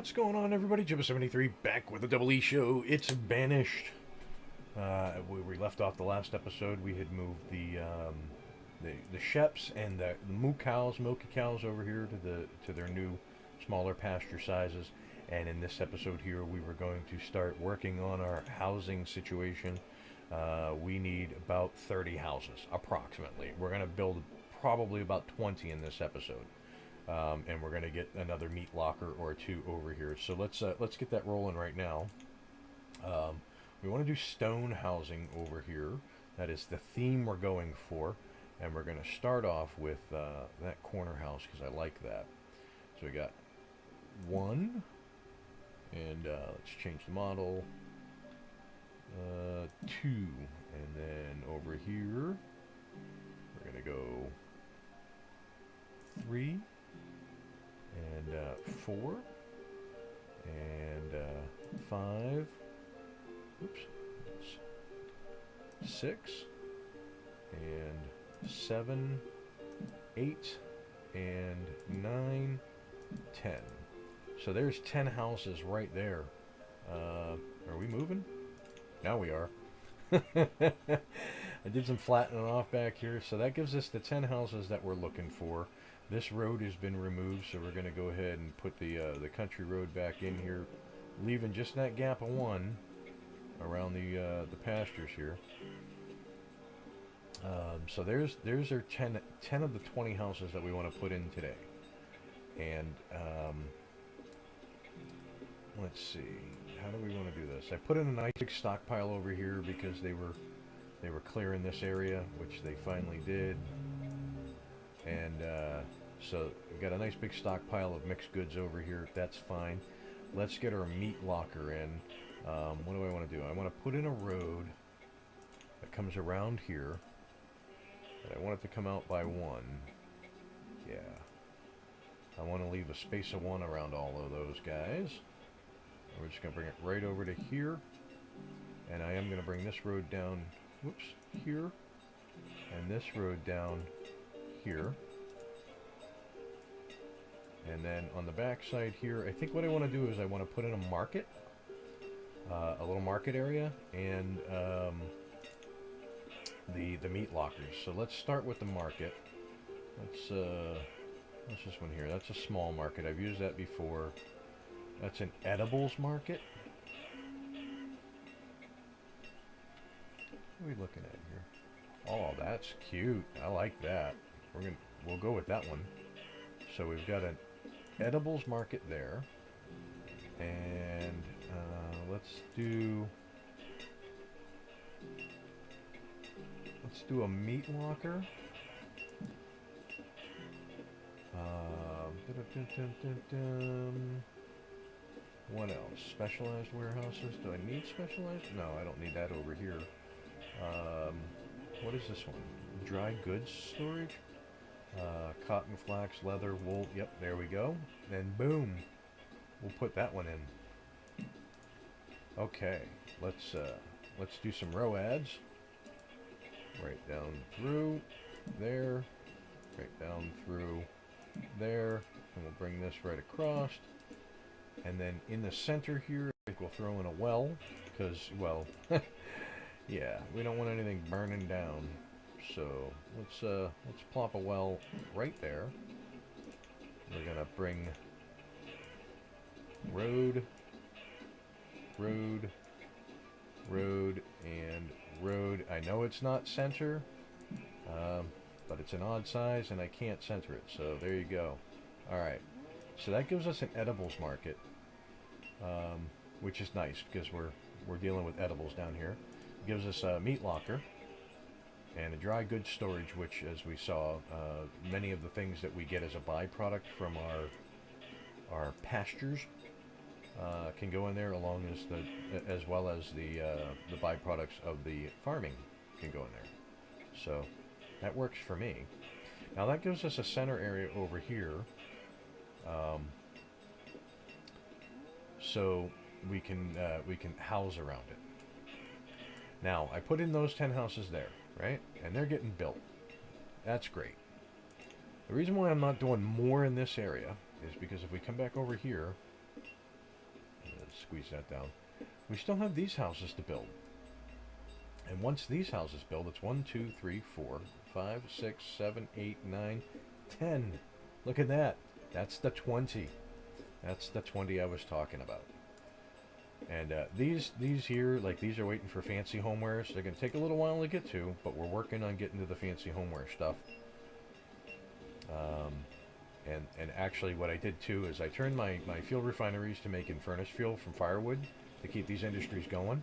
What's going on, everybody? Jibba73 back with a double E show. It's Banished. We left off the last episode. We had moved the sheps and the moo cows, milky cows over here to their new smaller pasture sizes. And in this episode here, we were going to start working on our housing situation. We need about 30 houses, approximately. We're going to build probably about 20 in this episode. And we're going to get another meat locker or two over here. So let's get that rolling right now. We want to do stone housing over here. That is the theme we're going for. And we're going to start off with that corner house because I like that. So we got one. And let's change the model. Two. And then over here, we're going to go 3. And 4 and 5, oops, 6 and 7, 8 and 9, 10. So there's 10 houses right there. Are we moving? Now we are. I did some flattening off back here, so that gives us the 10 houses that we're looking for. This road has been removed, so we're going to go ahead and put the country road back in here, leaving just that gap of 1 around the pastures here. So there's our 10 of the 20 houses that we want to put in today. And let's see, how do we want to do this? I put in a nice big stockpile over here because they were clearing this area, which they finally did. And so we've got a nice big stockpile of mixed goods over here. That's fine. Let's get our meat locker in. What do I want to do? I want to put in a road that comes around here. But I want it to come out by 1. Yeah. I want to leave a space of 1 around all of those guys. We're just going to bring it right over to here. And I am going to bring this road down, whoops, here. And this road down here. And then on the back side here, I think what I want to do is I want to put in a market, a little market area, and the meat lockers. So let's start with the market. What's this one here? That's a small market. I've used that before. That's an edibles market. What are we looking at here? Oh, that's cute. I like that. We'll go with that one. So we've got an edibles market there, and let's do a meat locker. What else? Specialized warehouses. Do I need specialized? No, I don't need that over here. What is this one? Dry goods storage? Cotton, flax, leather, wool. Yep, there we go. And boom, we'll put that one in. Okay, let's do some row ads. Right down through there, right down through there, and we'll bring this right across. And then in the center here, I think we'll throw in a well, because, well, yeah, we don't want anything burning down. So let's plop a well right there. We're gonna bring road, road, road, and road. I know it's not center, but it's an odd size and I can't center it. So there you go. All right. So that gives us an edibles market, which is nice because we're dealing with edibles down here. It gives us a meat locker. And a dry goods storage, which, as we saw, many of the things that we get as a byproduct from our pastures can go in there, along as well as the byproducts of the farming can go in there. So that works for me. Now that gives us a center area over here, so we can house around it. Now I put in those 10 houses there. Right? And they're getting built. That's great. The reason why I'm not doing more in this area is because if we come back over here, squeeze that down. We still have these houses to build. And once these houses build, it's 1, 2, 3, 4, 5, 6, 7, 8, 9, 10. Look at that. That's the 20. That's the 20 I was talking about. And these here, like these are waiting for fancy homewares. They're going to take a little while to get to, but we're working on getting to the fancy homeware stuff. And actually what I did too is I turned my fuel refineries to making furnace fuel from firewood to keep these industries going.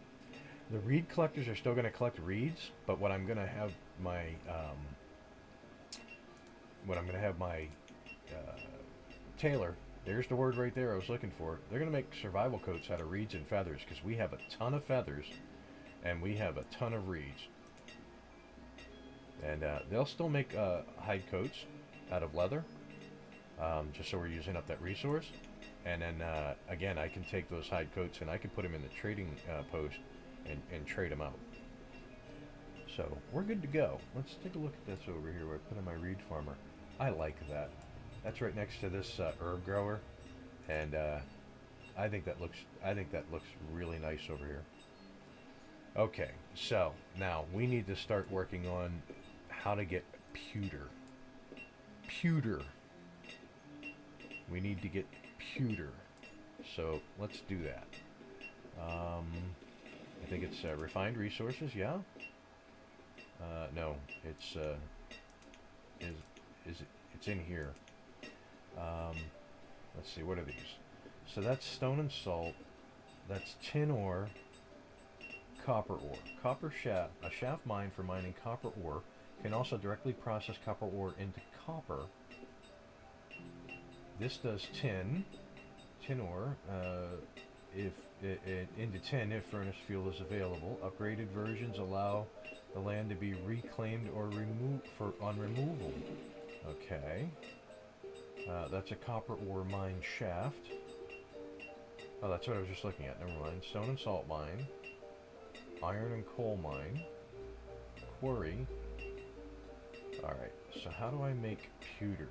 The reed collectors are still going to collect reeds, but what I'm going to have my tailor, there's the word right there I was looking for. They're going to make survival coats out of reeds and feathers because we have a ton of feathers and we have a ton of reeds. And they'll still make hide coats out of leather, just so we're using up that resource. And then again, I can take those hide coats and I can put them in the trading post and trade them out. So we're good to go. Let's take a look at this over here where I put in my reed farmer. I like that. That's right next to this herb grower, and I think that looks really nice over here. Okay, so now we need to start working on how to get pewter. Pewter. We need to get pewter. So let's do that. I think it's refined resources. Yeah. No, it's it's in here. Let's see, what are these? So that's stone and salt. That's tin ore, copper ore. Copper shaft, a shaft mine for mining copper ore, can also directly process copper ore into copper. This does tin ore, into tin if furnace fuel is available. Upgraded versions allow the land to be reclaimed or removed on removal. Okay. That's a copper ore mine shaft. Oh, that's what I was just looking at. Never mind. Stone and salt mine. Iron and coal mine. Quarry. Alright, so how do I make pewter?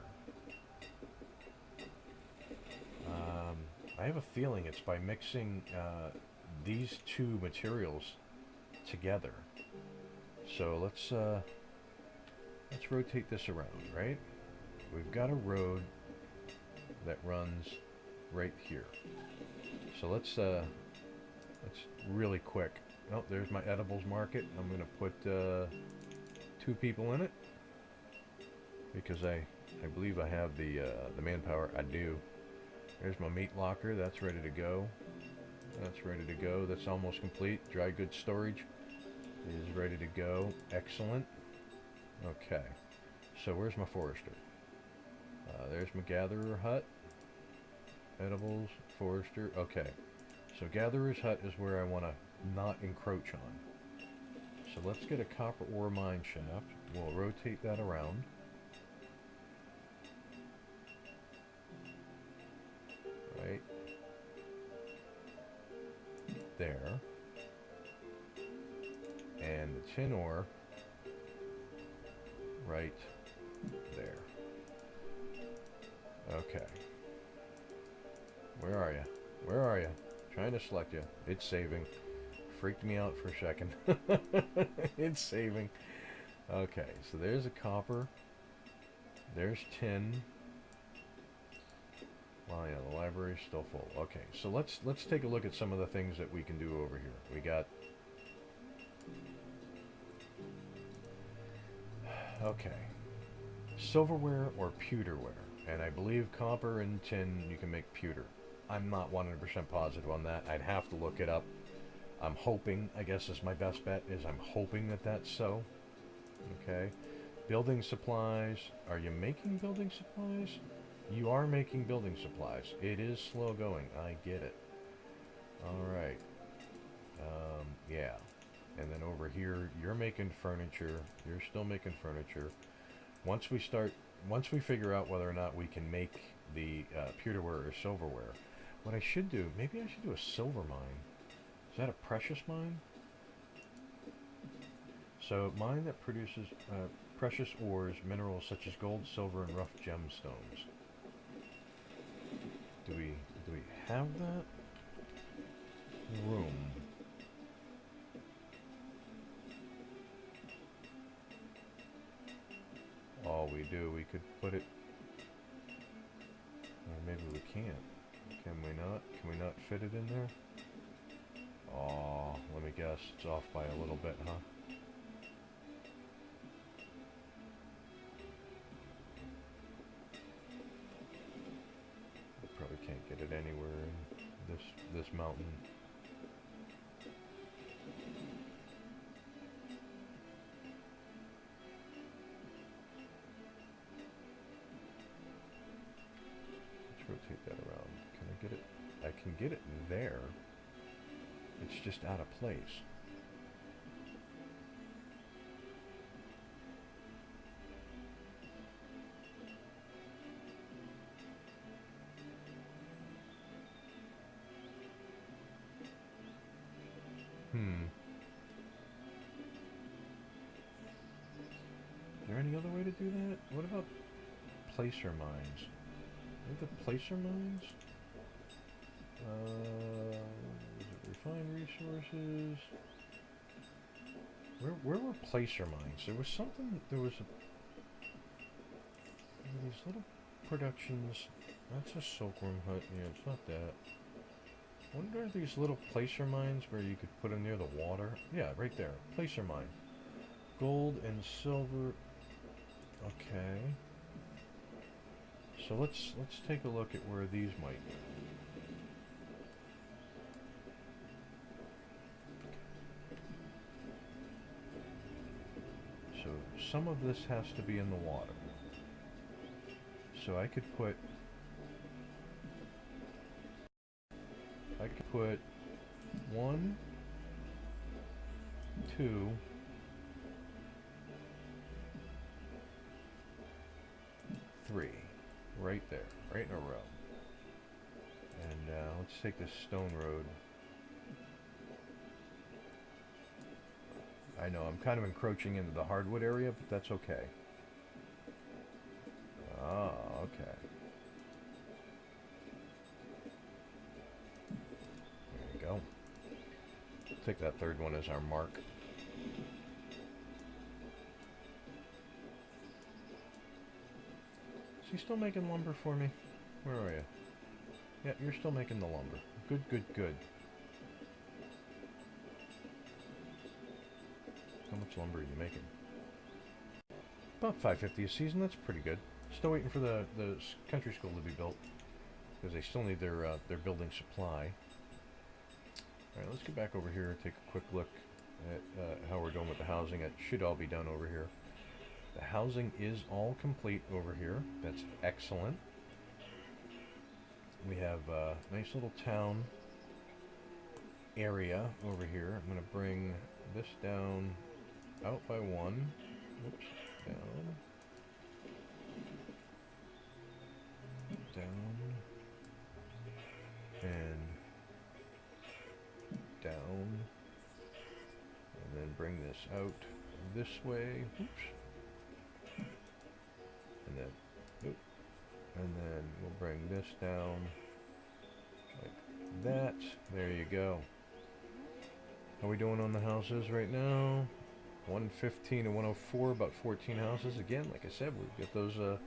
I have a feeling it's by mixing these two materials together. So let's rotate this around, right? We've got a road that runs right here. So let's really quick. Oh, there's my edibles market. I'm gonna put 2 people in it because I believe I have the manpower. I do. There's my meat locker. That's ready to go. That's ready to go. That's almost complete. Dry goods storage is ready to go. Excellent. Okay. So where's my forester? There's my gatherer hut. Edibles, forester. Okay. So gatherer's hut is where I want to not encroach on. So let's get a copper ore mine shaft. We'll rotate that around. Right there. And the tin ore right there. Okay. Where are you? Where are you? Trying to select you. It's saving. Freaked me out for a second. It's saving. Okay, so there's a copper. There's tin. Well, yeah, the library's still full. Okay, so let's take a look at some of the things that we can do over here. We got... Okay. Silverware or pewterware. And I believe copper and tin, you can make pewter. I'm not 100% positive on that. I'd have to look it up. I'm hoping, I guess is my best bet, is I'm hoping that that's so. Okay. Building supplies. Are you making building supplies? You are making building supplies. It is slow going. I get it. Alright. Yeah. And then over here, you're making furniture. You're still making furniture. Once we figure out whether or not we can make the pewterware or silverware, what I should do, maybe I should do a silver mine. Is that a precious mine? So, mine that produces precious ores, minerals such as gold, silver, and rough gemstones. Do we have that? room. All we do, we could put it... Or maybe we can't. Can we not? Can we not fit it in there? Oh, let me guess. It's off by a little bit, huh? We probably can't get it anywhere in this mountain. Let's rotate that around. Can I get it? I can get it there. It's just out of place. Is there any other way to do that? What about placer mines? Are the placer mines? Is it refined resources? Where were placer mines? There was something. There was these little productions. That's a silkworm hut. Yeah, it's not that. Wonder are these little placer mines where you could put them near the water? Yeah, right there. Placer mine. Gold and silver. Okay. So let's take a look at where these might be. So some of this has to be in the water. So I could put 1, 2, 3, right there, right in a row. And let's take this stone road. I know I'm kind of encroaching into the hardwood area, but that's okay. Ah, okay. There you go. Take that third one as our mark. Is he still making lumber for me? Where are you? Yeah, you're still making the lumber. Good, good, good. How much lumber are you making? About 550 a season. That's pretty good. Still waiting for the country school to be built because they still need their building supply. All right, let's get back over here and take a quick look at how we're doing with the housing. It should all be done over here. The housing is all complete over here. That's excellent. We have a nice little town area over here. I'm going to bring this down out by 1. Oops, down. Down. And down. And then bring this out this way. Oops. And then, oops. And then we'll bring this down like that. There you go. How are we doing on the houses right now? 115 and 104, about 14 houses. Again, like I said, we've got those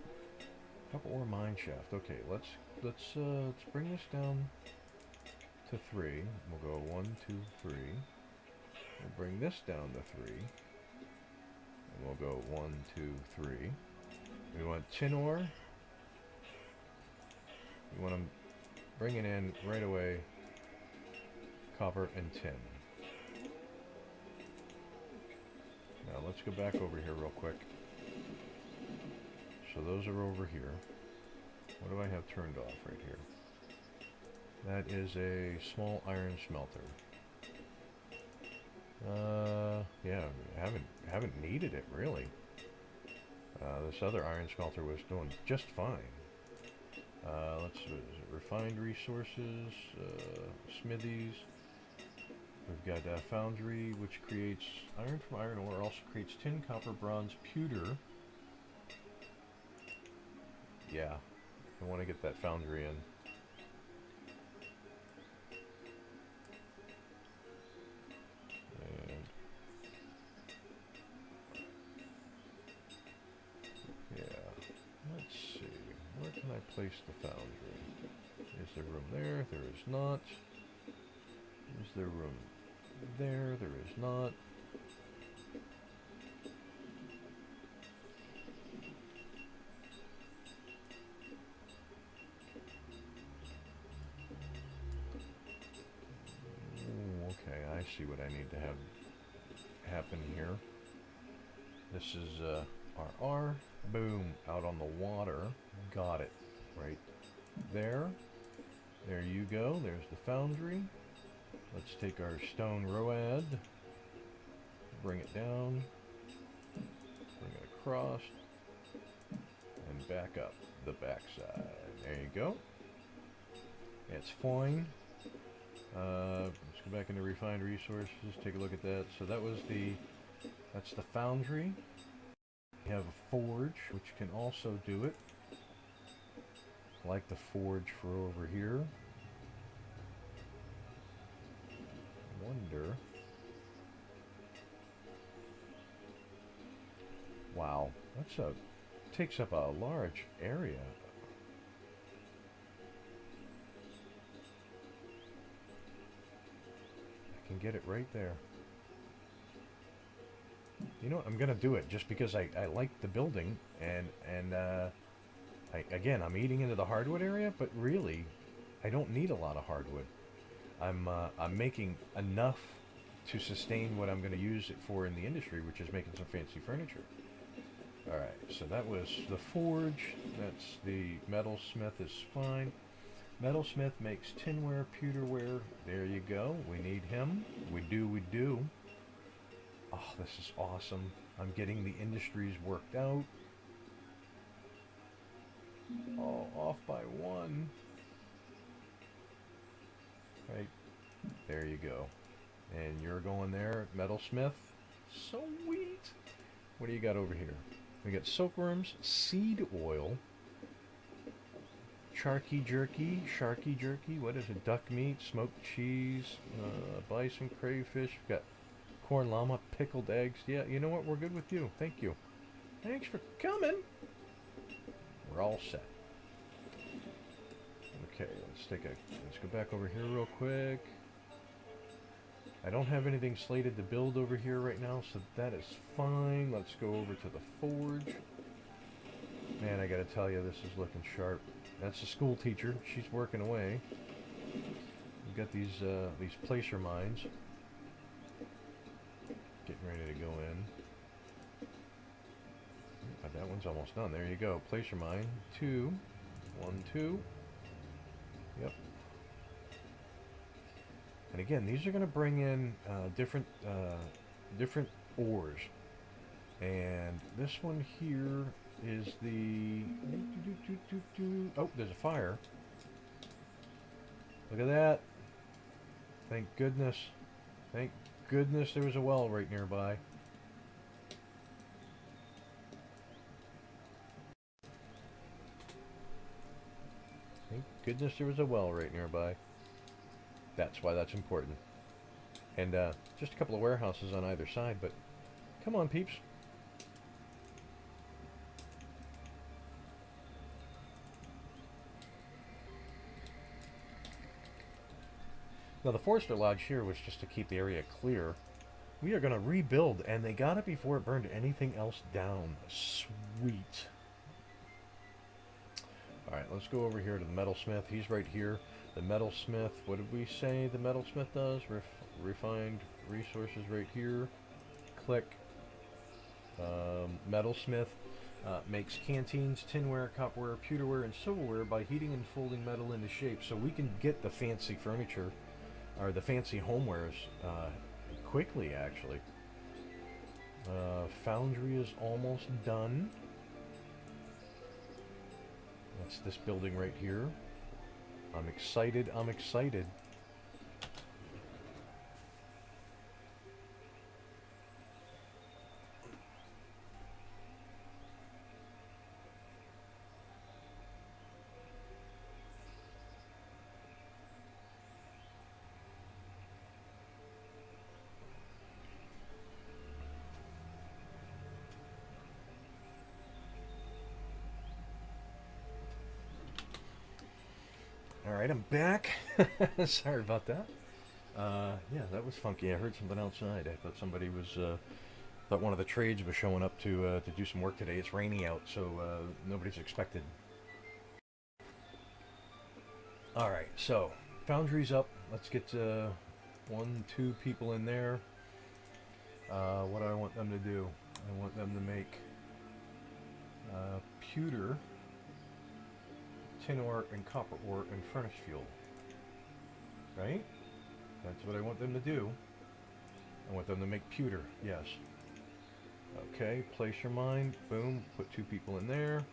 couple more mine shaft. Okay, let's bring this down to 3. We'll go 1, 2, 3. We'll bring this down to 3. And we'll go 1, 2, 3. We want tin ore. We want to bring it in right away. Copper and tin. Now let's go back over here real quick. So those are over here. What do I have turned off right here? That is a small iron smelter. Yeah, haven't needed it really. This other iron smelter was doing just fine. Let's refined resources, smithies. We've got foundry, which creates iron from iron ore, also creates tin, copper, bronze, pewter. Yeah, I want to get that foundry in. place the foundry. Is there room there? There is not. Is there room there? There is not. Ooh, okay, I see what I need to have happen here. This is RR. Boom, out on the water. Got it. Right there. There you go. There's the foundry. Let's take our stone road. Bring it down. Bring it across. And back up the backside. There you go. It's fine. Let's go back into refined resources. Take a look at that. So that was that's the foundry. We have a forge, which can also do it. Like the forge for over here. Wonder. Wow, takes up a large area. I can get it right there. You know what? I'm gonna do it just because I like the building and again, I'm eating into the hardwood area, but really, I don't need a lot of hardwood. I'm making enough to sustain what I'm going to use it for in the industry, which is making some fancy furniture. All right, so that was the forge. That's the metalsmith is fine. Metalsmith makes tinware, pewterware. There you go. We need him. We do. Oh, this is awesome. I'm getting the industries worked out. Oh, off by one. Right. There you go. And you're going there, metalsmith. Sweet. What do you got over here? We got silkworms, seed oil, sharky jerky, what is it? Duck meat, smoked cheese, bison crayfish. We've got corn llama, pickled eggs. Yeah, you know what? We're good with you. Thank you. Thanks for coming. We're all set. Okay, let's go back over here real quick. I don't have anything slated to build over here right now, so that is fine. Let's go over to the forge. Man, I gotta tell you, this is looking sharp. That's a school teacher. She's working away. We've got these placer mines. Getting ready to go in. That one's almost done. There you go. Placer mine. 2. 1, 2. Yep. And again, these are going to bring in different ores. And this one here is the... Oh, there's a fire. Look at that. Thank goodness. Thank goodness there was a well right nearby. Thank goodness there was a well right nearby. That's why that's important. And just a couple of warehouses on either side, but come on, peeps. Now the Forester Lodge here was just to keep the area clear. We are going to rebuild, and they got it before it burned anything else down. Sweet. Alright, let's go over here to the metalsmith. He's right here. The metalsmith, what did we say the metalsmith does? Refined resources right here. Click. Metalsmith makes canteens, tinware, copperware, pewterware, and silverware by heating and folding metal into shape. So we can get the fancy furniture, or the fancy homewares, quickly, actually. Foundry is almost done. That's this building right here. I'm excited. I'm excited. Alright, I'm back. Sorry about that. Yeah, that was funky. I heard something outside. I thought somebody was, thought one of the trades was showing up to do some work today. It's rainy out, so nobody's expected. Alright, so, Foundry's up. Let's get 1, 2 people in there. What do I want them to do? I want them to make pewter, tin ore, and copper ore, and furnace fuel. Right? That's what I want them to do. I want them to make pewter, yes. Okay, place your mind. Boom, put 2 people in there.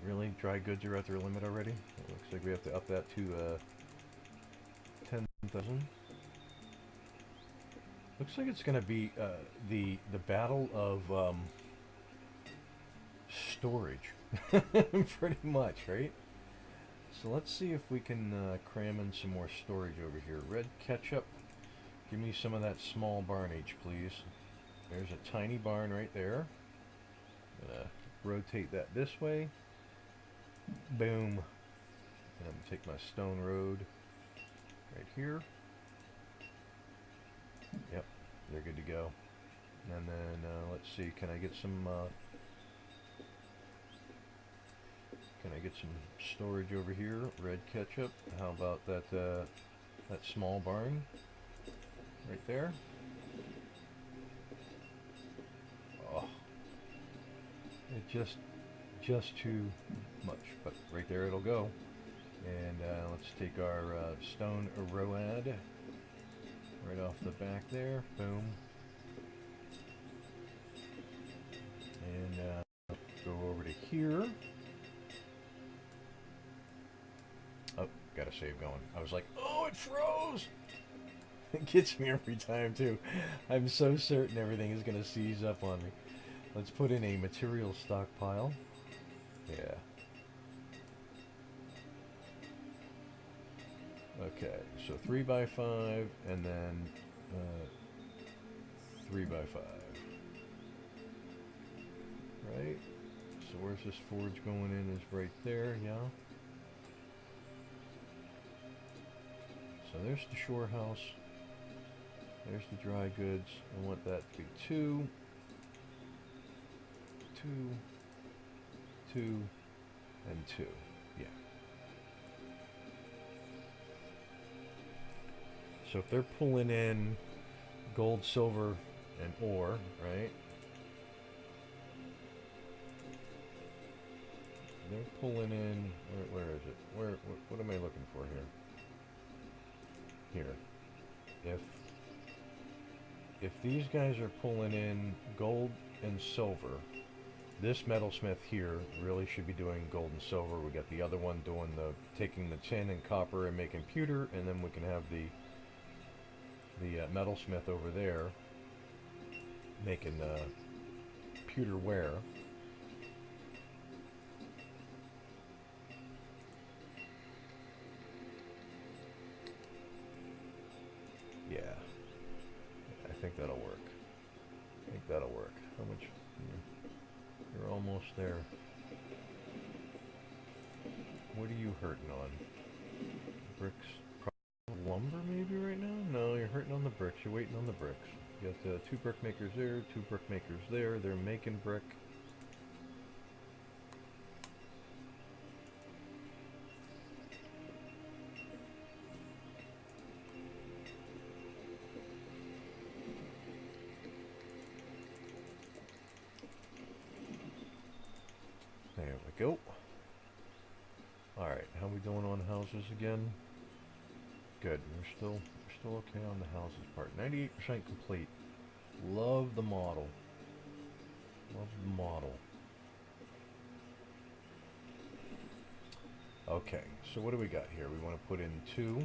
Really? Dry goods are at their limit already? It looks like we have to up that to 10,000. Looks like it's going to be the battle of storage, pretty much, right? So let's see if we can cram in some more storage over here. Red ketchup, give me some of that small barnage, please. There's a tiny barn right there. I'm gonna rotate that this way. Boom. And I'm gonna take my stone road right here. Yep, they're good to go. And then let's see, can I get some storage over here? Red ketchup. How about that that small barn right there? Oh, it just too much, but right there it'll go. And let's take our stone road right off the back there. Boom. And go over to here. Oh, got a save going. I was like, oh, it froze! It gets me every time, too. I'm so certain everything is going to seize up on me. Let's put in a material stockpile. Yeah. Okay, so 3x5, and then 3x5. Right? So where's this forge going in? Is right there, yeah. So there's the shore house. There's the dry goods. I want that to be 2, 2, 2, and 2. Yeah. So if they're pulling in gold, silver, and ore, right? They're pulling in. Where is it? What am I looking for here? Here. If these guys are pulling in gold and silver, this metalsmith here really should be doing gold and silver. We got the other one doing taking the tin and copper and making pewter, and then we can have the metalsmith over there making pewter ware. Yeah, I think that'll work. How much? You're almost there. What are you hurting on? Bricks? Lumber maybe right now? No, you're hurting on the bricks. You're waiting on the bricks. You got 2 brick makers there, 2 brick makers there. They're making brick. There we go. Alright, how we doing on houses again? Good. We're still okay on the houses part. 98% complete. Love the model. Okay, so what do we got here? We want to put in 2.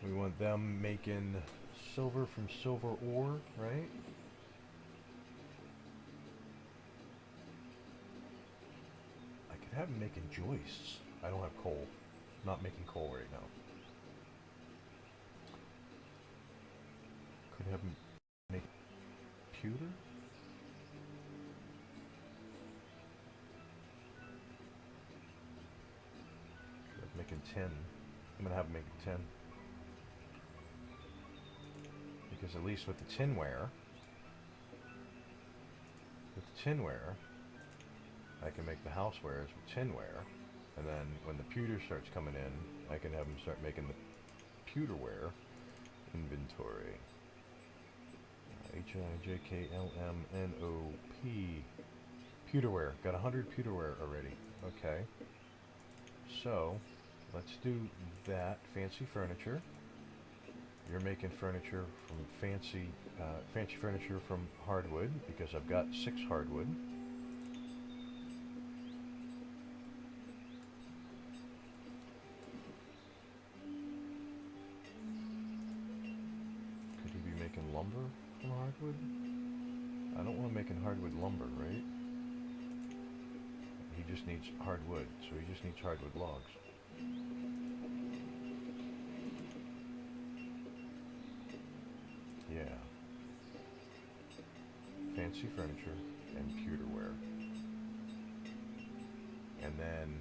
We want them making silver from silver ore, right? I could have them making joists. I don't have coal. Not making coal right now. Could have them make pewter? tin. I'm gonna have them make it tin. Because at least with the tinware, I can make the housewares with tinware, and then when the pewter starts coming in, I can have them start making the pewterware. Inventory. H-I-J-K-L-M-N-O-P. Pewterware. Got 100 pewterware already. Okay. So, let's do that. Fancy furniture. You're making furniture from fancy furniture from hardwood, because I've got 6 hardwood. Could he be making lumber from hardwood? I don't want to make hardwood lumber, right? He just needs hardwood, so he just needs hardwood logs. Yeah. Fancy furniture and pewterware. And then,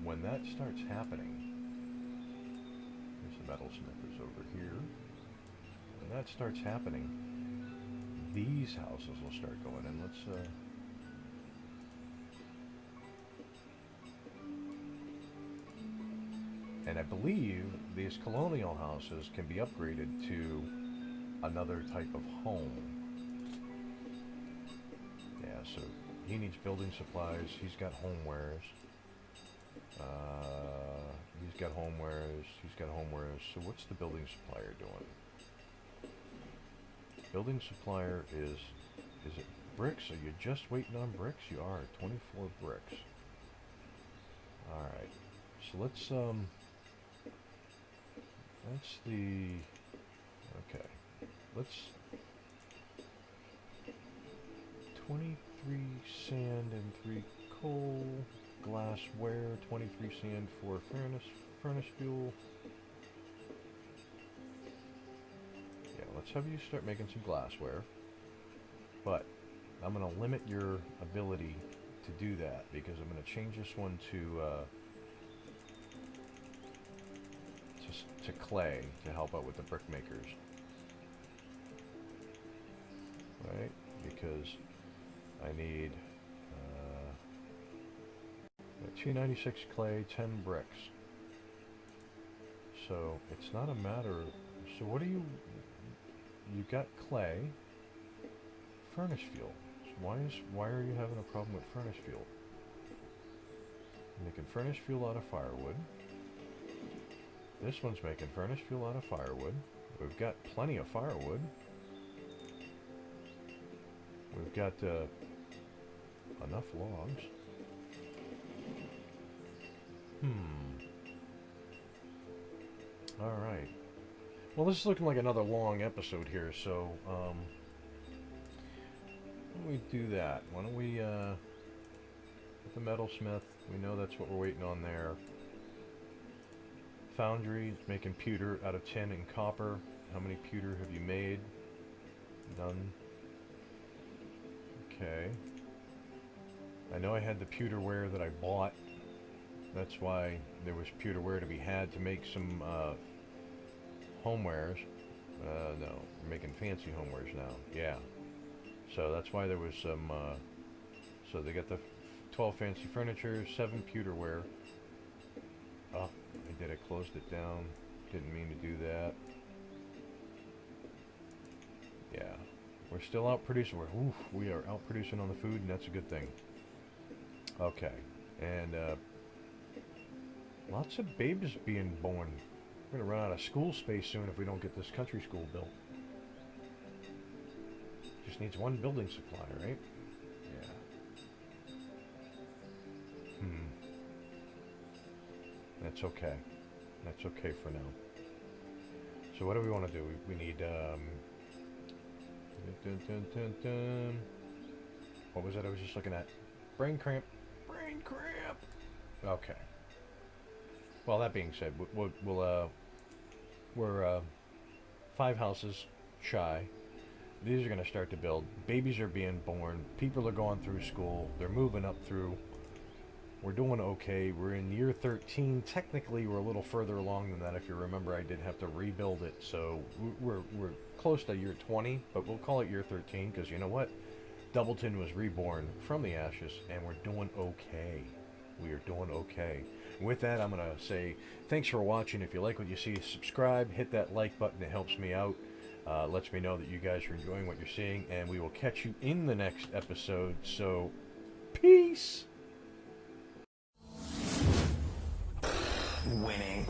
when that starts happening, there's the metalsmith is over here. When that starts happening, these houses will start going in. Let's, and I believe these colonial houses can be upgraded to another type of home. Yeah, so he needs building supplies. He's got homewares. He's got homewares. He's got homewares. So what's the building supplier doing? Building supplier is it bricks? Are you just waiting on bricks? You are. 24 bricks. Alright. So let's, that's the, okay. Let's, 23 sand and 3 coal, glassware, 23 sand for furnace fuel. Yeah, let's have you start making some glassware. But I'm going to limit your ability to do that, because I'm going to change this one to clay to help out with the brick makers. Right? Because I need 296 clay, 10 bricks. So it's not a matter of, so what do you got clay, furnace fuel. So why are you having a problem with furnace fuel? I'm making furnace fuel out of firewood. This one's making furnace fuel out of firewood. We've got plenty of firewood. We've got enough logs. Alright. Well, this is looking like another long episode here, so why don't we do that? Why don't we get the metalsmith? We know that's what we're waiting on there. Foundry is making pewter out of tin and copper. How many pewter have you made? None. Okay. I know I had the pewterware that I bought. That's why there was pewterware to be had to make some homewares. No, we're making fancy homewares now. Yeah. So that's why there was some, so they got the 12 fancy furniture, 7 pewterware. Oh, I did. I closed it down. Didn't mean to do that. Yeah. We're still out producing. We are out producing on the food, and that's a good thing. Okay. And, lots of babies being born. We're going to run out of school space soon if we don't get this country school built. Just needs one building supply, right? Yeah. That's okay. That's okay for now. So what do we want to do? We need, what was that I was just looking at? Brain cramp. Brain cramp! Okay. Well, that being said, we're 5 houses shy. These are going to start to build. Babies are being born. People are going through school. They're moving up through We're doing okay. We're in year 13. Technically, we're a little further along than that. If you remember, I did have to rebuild it, so we're close to year 20, but we'll call it year 13 because you know what? Doubleton was reborn from the ashes, and we're doing okay. We are doing okay. With that, I'm going to say thanks for watching. If you like what you see, subscribe, hit that like button. It helps me out. Lets me know that you guys are enjoying what you're seeing, and we will catch you in the next episode. So, peace! Winning.